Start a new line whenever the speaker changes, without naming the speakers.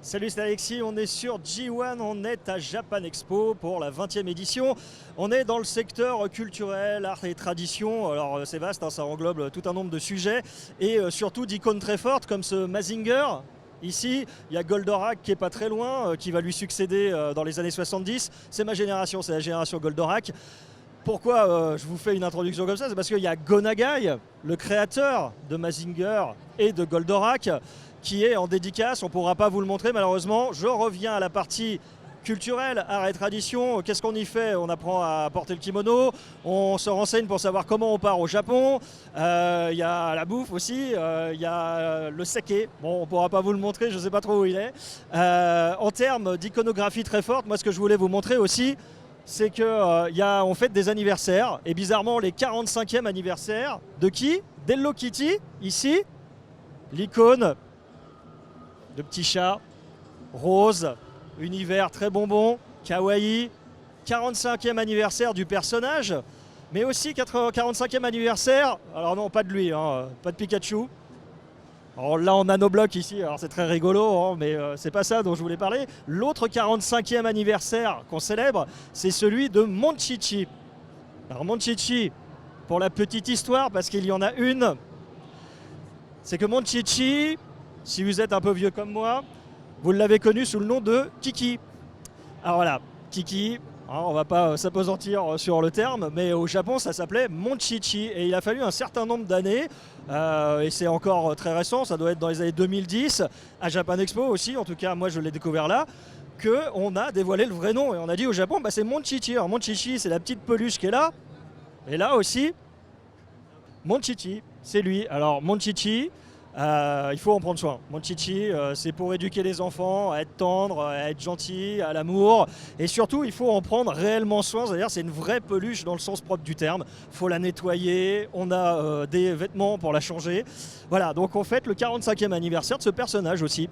Salut, c'est Alexis, on est sur G1, on est à Japan Expo pour la 20e édition. On est dans le secteur culturel, art et tradition. Alors c'est vaste, hein, ça englobe tout un nombre de sujets et surtout d'icônes très fortes comme ce Mazinger. Ici, il y a Goldorak qui est pas très loin, qui va lui succéder dans les années 70. C'est ma génération, c'est la génération Goldorak. Pourquoi je vous fais une introduction comme ça? C'est parce qu'il y a Go Nagai, le créateur de Mazinger et de Goldorak, qui est en dédicace. On ne pourra pas vous le montrer malheureusement. Je reviens à la partie culturelle, art et tradition. Qu'est-ce qu'on y fait? On apprend à porter le kimono, on se renseigne pour savoir comment on part au Japon. Il y a la bouffe aussi, il y a le saké. Bon, on ne pourra pas vous le montrer, je ne sais pas trop où il est. En termes d'iconographie très forte, moi ce que je voulais vous montrer aussi, c'est qu'on fête des anniversaires. Et bizarrement, les 45e anniversaires de qui? d'Hello Kitty, ici. L'icône de petits chats, rose, univers très bonbon, kawaii, 45e anniversaire du personnage, mais aussi 45e anniversaire, alors non, pas de lui, hein, pas de Pikachu. Alors là, on a nos blocs ici, alors c'est très rigolo, hein, mais c'est pas ça dont je voulais parler. L'autre 45e anniversaire qu'on célèbre, c'est celui de Monchichi. Alors Monchichi, pour la petite histoire, parce qu'il y en a une, c'est que Monchichi, si vous êtes un peu vieux comme moi, vous l'avez connu sous le nom de Kiki. Alors voilà, Kiki, hein, on va pas s'apesantir sur le terme, mais au Japon ça s'appelait Monchichi. Et il a fallu un certain nombre d'années, et c'est encore très récent, ça doit être dans les années 2010, à Japan Expo aussi, en tout cas moi je l'ai découvert là, qu'on a dévoilé le vrai nom. Et on a dit au Japon, bah, c'est Monchichi. Alors Monchichi, c'est la petite peluche qui est là, et là aussi, Monchichi, c'est lui. Alors Monchichi, il faut en prendre soin. Monchichi, c'est pour éduquer les enfants, à être tendre, à être gentil, à l'amour. Et surtout, il faut en prendre réellement soin. C'est-à-dire, c'est une vraie peluche dans le sens propre du terme. Il faut la nettoyer. On a des vêtements pour la changer. Voilà, donc on fête le 45e anniversaire de ce personnage aussi.